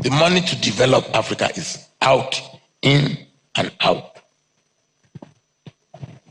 The money to develop Africa is out, in and out.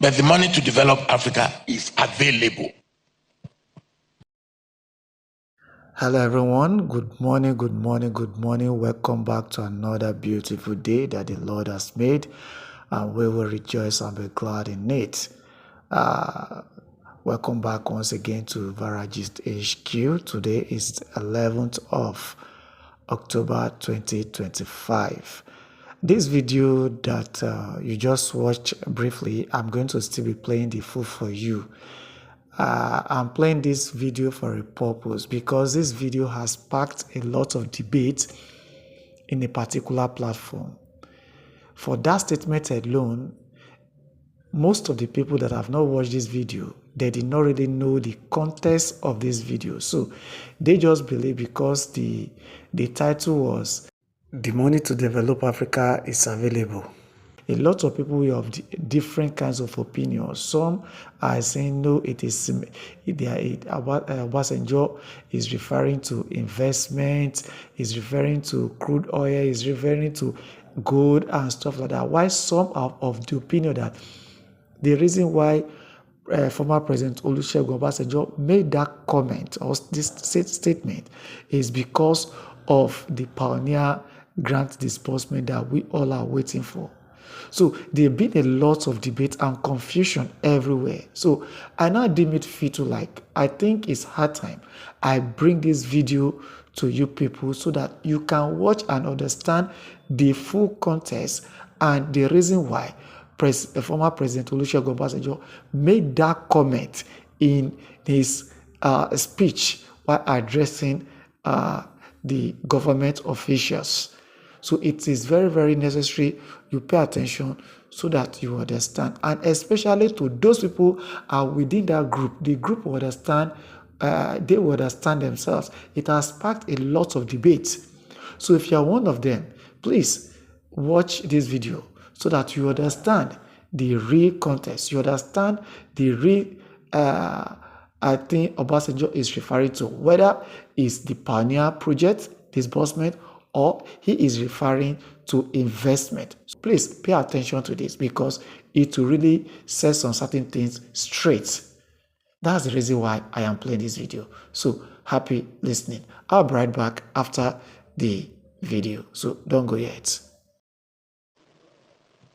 But the money to develop Africa is available. Hello everyone, good morning, good morning, good morning. Welcome back to another beautiful day that the Lord has made, and we will rejoice and be glad in it. Welcome back once again to Varagist HQ. Today is 11th of October 2025. This video that you just watched briefly, I'm going to still be playing the full for you. I'm playing this video for a purpose because this video has sparked a lot of debate in a particular platform. For that statement alone, most of the people that have not watched this video, they did not really know the context of this video. So they just believe because the title was "The Money to Develop Africa is Available." A lot of people have different kinds of opinions. Some are saying no, it is Obasanjo is referring to investment, is referring to crude oil, is referring to gold and stuff like that. Why some are of the opinion that the reason why former President Olusegun Obasanjo made that comment or this statement is because of the pioneer grant disbursement that we all are waiting for. So there have been a lot of debate and confusion everywhere. So I now deem it fit to I think it's hard time I bring this video to you people so that you can watch and understand the full context and the reason why former President Olusegun Obasanjo made that comment in his speech while addressing the government officials. So it is very, very necessary you pay attention so that you understand. And especially to those people who are within that group, the group will understand, they will understand themselves. It has sparked a lot of debates. So if you are one of them, please watch this video so that you understand the real context. You understand the real, I think Obasanjo is referring to, whether it's the Pioneer Project disbursement or he is referring to investment. So please pay attention to this because it will really set some certain things straight. That's the reason why I am playing this video. So happy listening. I'll be right back after the video. So don't go yet.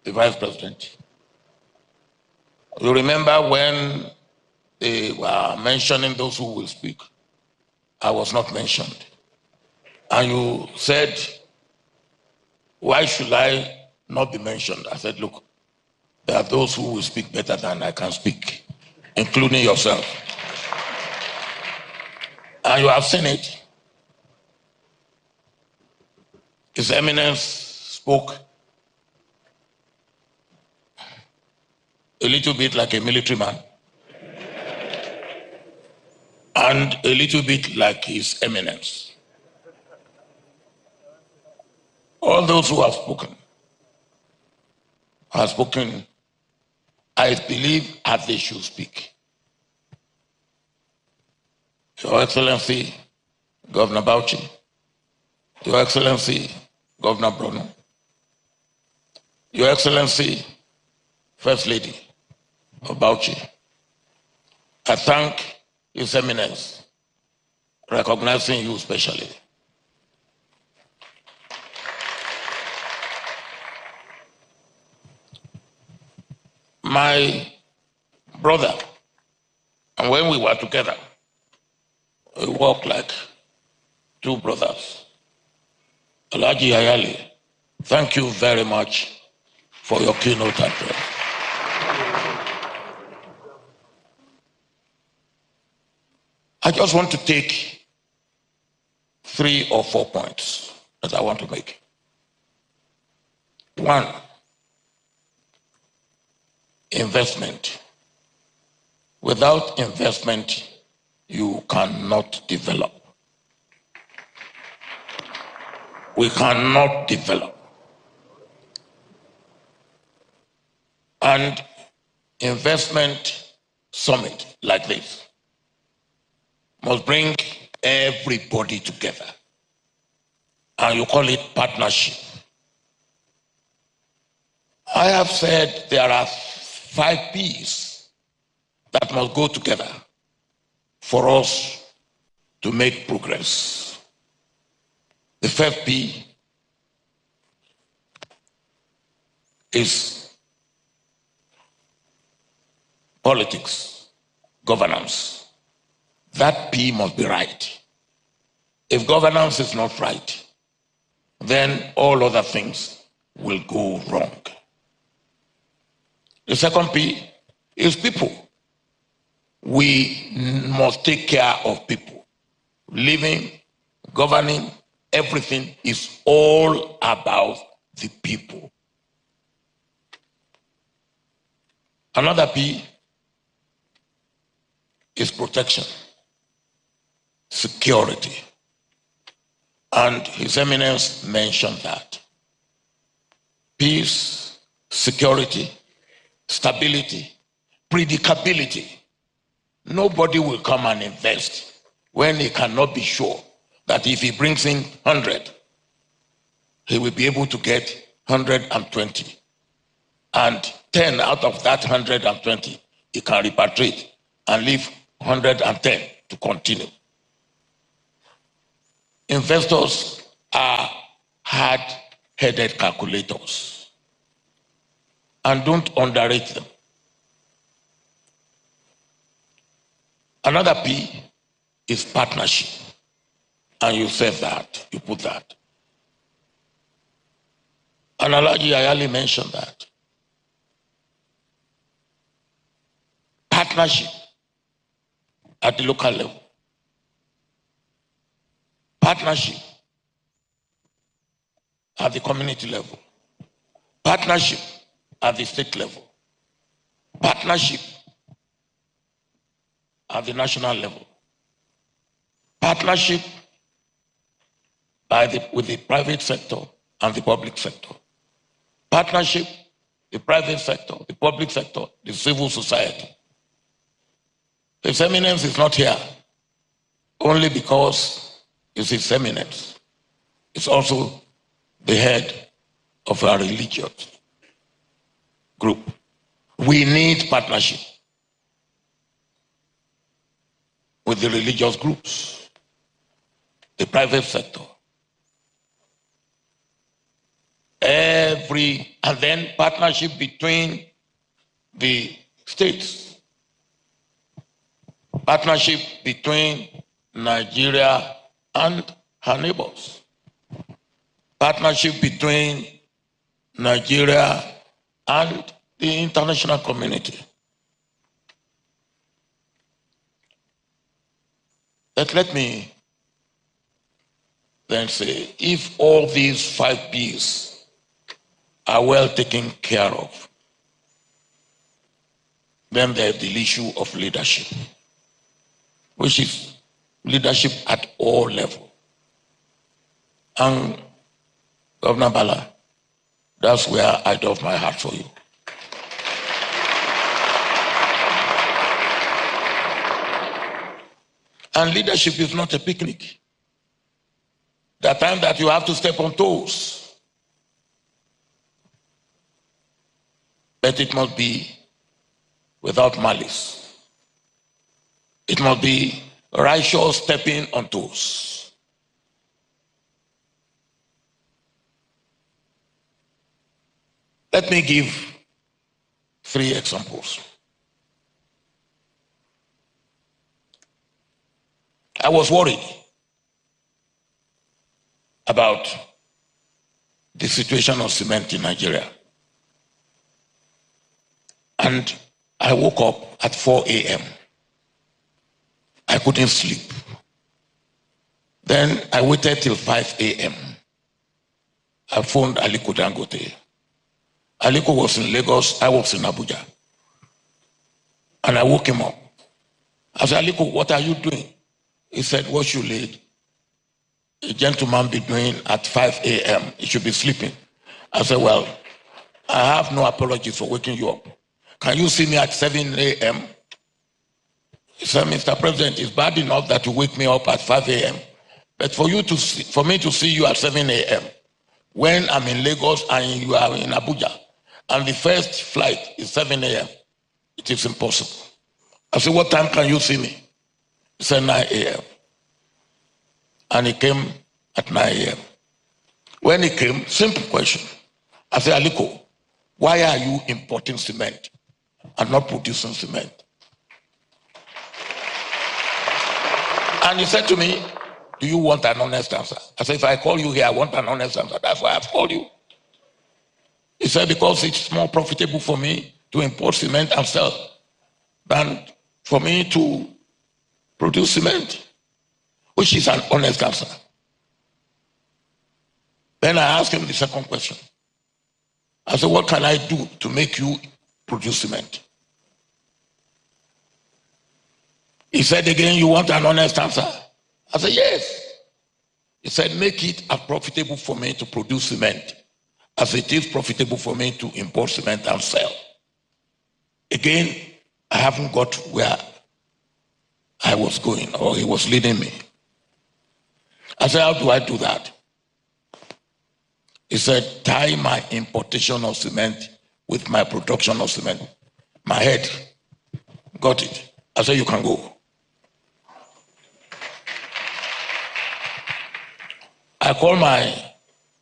The Vice President. You remember when they were mentioning those who will speak? I was not mentioned. And you said, why should I not be mentioned? I said, look, there are those who will speak better than I can speak, including yourself. And you have seen it. His Eminence spoke a little bit like a military man and a little bit like His Eminence. All those who have spoken, I believe, as they should speak. Your Excellency, Governor Bauchi, Your Excellency, Governor Bruno, Your Excellency, First Lady of Bauchi, I thank His Eminence, recognizing you specially. My brother, and when we were together, we walked like two brothers. Alhaji Ayali, thank you very much for your keynote address. I just want to take 3 or 4 points that I want to make. One, investment. Without investment, you cannot develop. We cannot develop. And investment summit like this must bring everybody together. and you call it partnership. I have said there are 5 P's that must go together for us to make progress. The first P is politics, governance. That P must be right. If governance is not right, then all other things will go wrong. The second P is people. We must take care of people. Living, governing, everything is all about the people. Another P is protection, security. And His Eminence mentioned that. Peace, security, stability, predictability. Nobody will come and invest when he cannot be sure that if he brings in 100, he will be able to get 120. And 10 out of that 120, he can repatriate and leave 110 to continue. Investors are hard-headed calculators, and don't underrate them. Another P is partnership, and you said that, you put that. And Alhaji Ayali mentioned that. Partnership at the local level. Partnership at the community level. Partnership at the state level. Partnership at the national level. Partnership with the private sector and the public sector. Partnership, the private sector, the public sector, the civil society. His Eminence is not here only because it's His Eminence. It's also the head of our religious group. We need partnership with the religious groups, the private sector, and then partnership between the states, partnership between Nigeria and her neighbors, partnership between Nigeria and the international community. But let me then say, if all these 5 P's are well taken care of, then there's the issue of leadership, which is leadership at all levels. And Governor Bala, that's where I doff my heart for you. And leadership is not a picnic. The time that you have to step on toes. But it must be without malice. It must be righteous stepping on toes. Let me give 3 examples. I was worried about the situation of cement in Nigeria. And I woke up at 4 a.m. I couldn't sleep. Then I waited till 5 a.m. I phoned Aliko Dangote. Aliko was in Lagos, I was in Abuja. And I woke him up. I said, Aliko, what are you doing? He said, what should a gentleman be doing at 5 a.m.? He should be sleeping. I said, well, I have no apologies for waking you up. Can you see me at 7 a.m.? He said, Mr. President, it's bad enough that you wake me up at 5 a.m. But for me to see you at 7 a.m. when I'm in Lagos and you are in Abuja, and the first flight is 7 a.m., it is impossible. I said, what time can you see me? He said 9 a.m. And he came at 9 a.m. When he came, simple question. I said, Aliko, why are you importing cement and not producing cement? And he said to me, do you want an honest answer? I said, if I call you here, I want an honest answer. That's why I've called you. He said, because it's more profitable for me to import cement and sell than for me to produce cement, which is an honest answer. Then I asked him the second question. I said, what can I do to make you produce cement? He said again, you want an honest answer? I said, yes. He said, make it as profitable for me to produce cement as it is profitable for me to import cement and sell. Again, I haven't got where I was going, or he was leading me. I said, how do I do that? He said, tie my importation of cement with my production of cement. My head got it. I said, you can go. I called my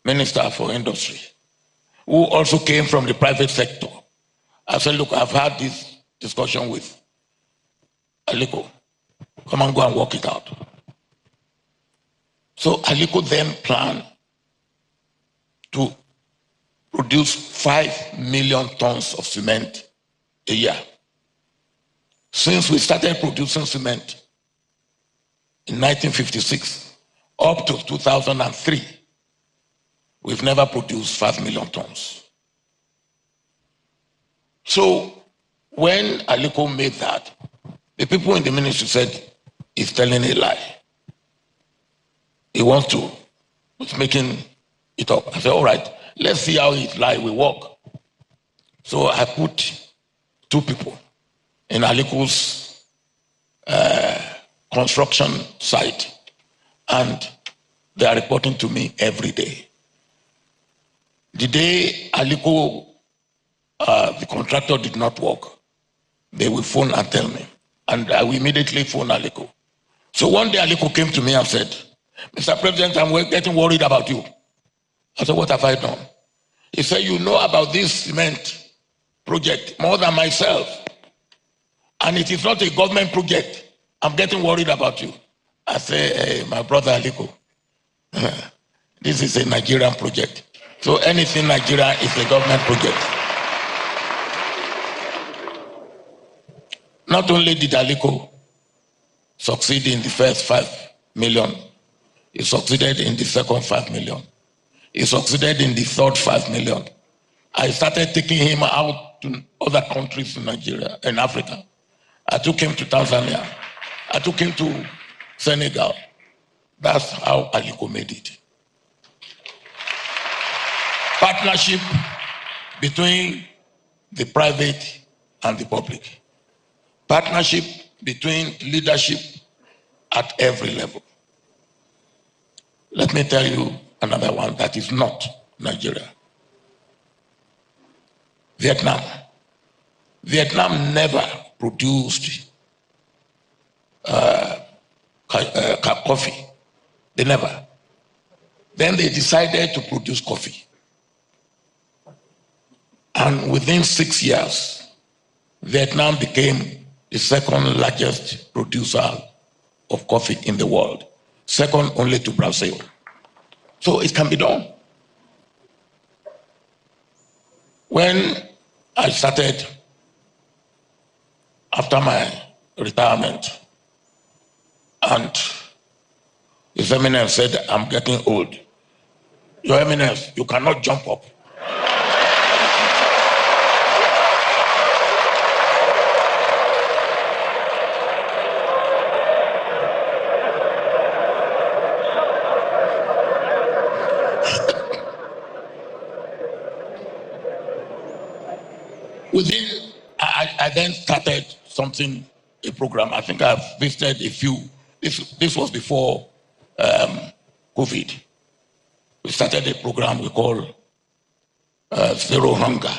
Minister for Industry, who also came from the private sector. I said, look, I've had this discussion with Aliko. Come and go and work it out. So Aliko then planned to produce 5 million tons of cement a year. Since we started producing cement in 1956 up to 2003, we've never produced 5 million tons. So when Aliko made that, the people in the ministry said, he's telling a lie. He wants to, he's making it up. I said, all right, let's see how his lie will work. So I put 2 people in Aliko's construction site, and they are reporting to me every day. The day Aliko, the contractor, did not work, they will phone and tell me, and I will immediately phone Aliko. So one day Aliko came to me and said, Mr. President, I'm getting worried about you. I said, what have I done? He said, you know about this cement project more than myself, and it is not a government project. I'm getting worried about you. I say, hey, my brother Aliko, this is a Nigerian project. So anything Nigeria is a government project. Not only did Aliko succeed in the first 5 million, he succeeded in the second 5 million. He succeeded in the third 5 million. I started taking him out to other countries in Nigeria, in Africa. I took him to Tanzania. I took him to Senegal. That's how Aliko made it. Partnership between the private and the public. Partnership between leadership at every level. Let me tell you another one that is not Nigeria. Vietnam. Vietnam never produced coffee. They never. Then they decided to produce coffee. And within 6 years, Vietnam became the second largest producer of coffee in the world, second only to Brazil. So it can be done. When I started, after my retirement, and His Eminence said, I'm getting old. Your Eminence, you cannot jump up. I then started a program. I think I've visited a few. This was before COVID, we started a program we call Zero Hunger.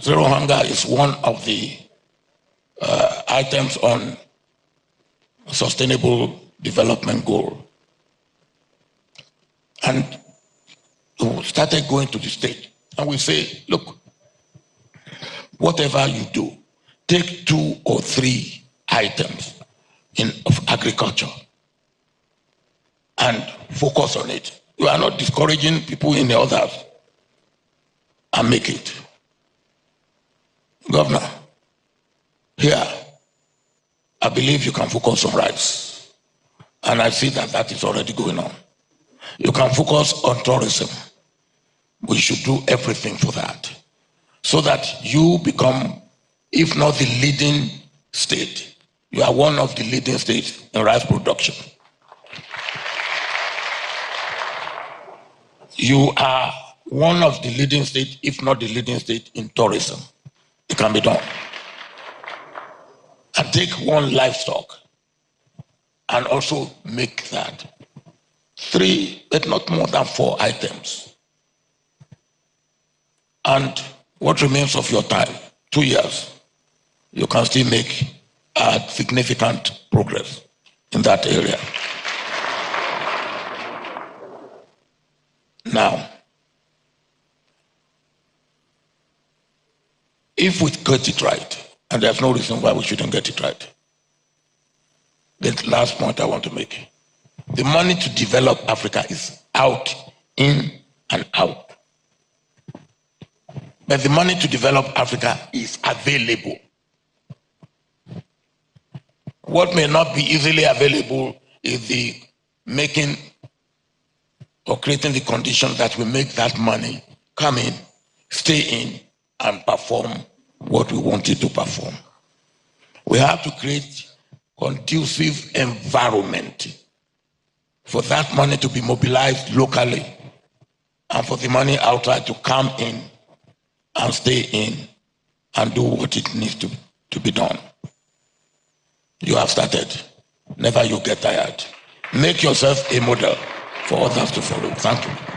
Zero Hunger is one of the items on Sustainable Development Goal. And we started going to the state and we say, look, whatever you do, take 2 or 3 items of agriculture and focus on it. You are not discouraging people in the others, and make it. Governor, here, I believe you can focus on rice. And I see that that is already going on. You can focus on tourism. We should do everything for that, so that you become, if not the leading state, you are one of the leading states in rice production. You are one of the leading states, if not the leading state, in tourism. It can be done. And take one livestock and also make that 3, but not more than 4 items. And what remains of your time, 2 years, you can still make significant progress in that area. Now, if we get it right, and there's no reason why we shouldn't get it right, the last point I want to make, the money to develop Africa is out, in and out. But the money to develop Africa is available. What may not be easily available is the making or creating the conditions that will make that money come in, stay in, and perform what we want it to perform. We have to create conducive environment for that money to be mobilized locally and for the money outside to come in and stay in and do what it needs to be done. You have started. Never you get tired. Make yourself a model for others to follow. Thank you.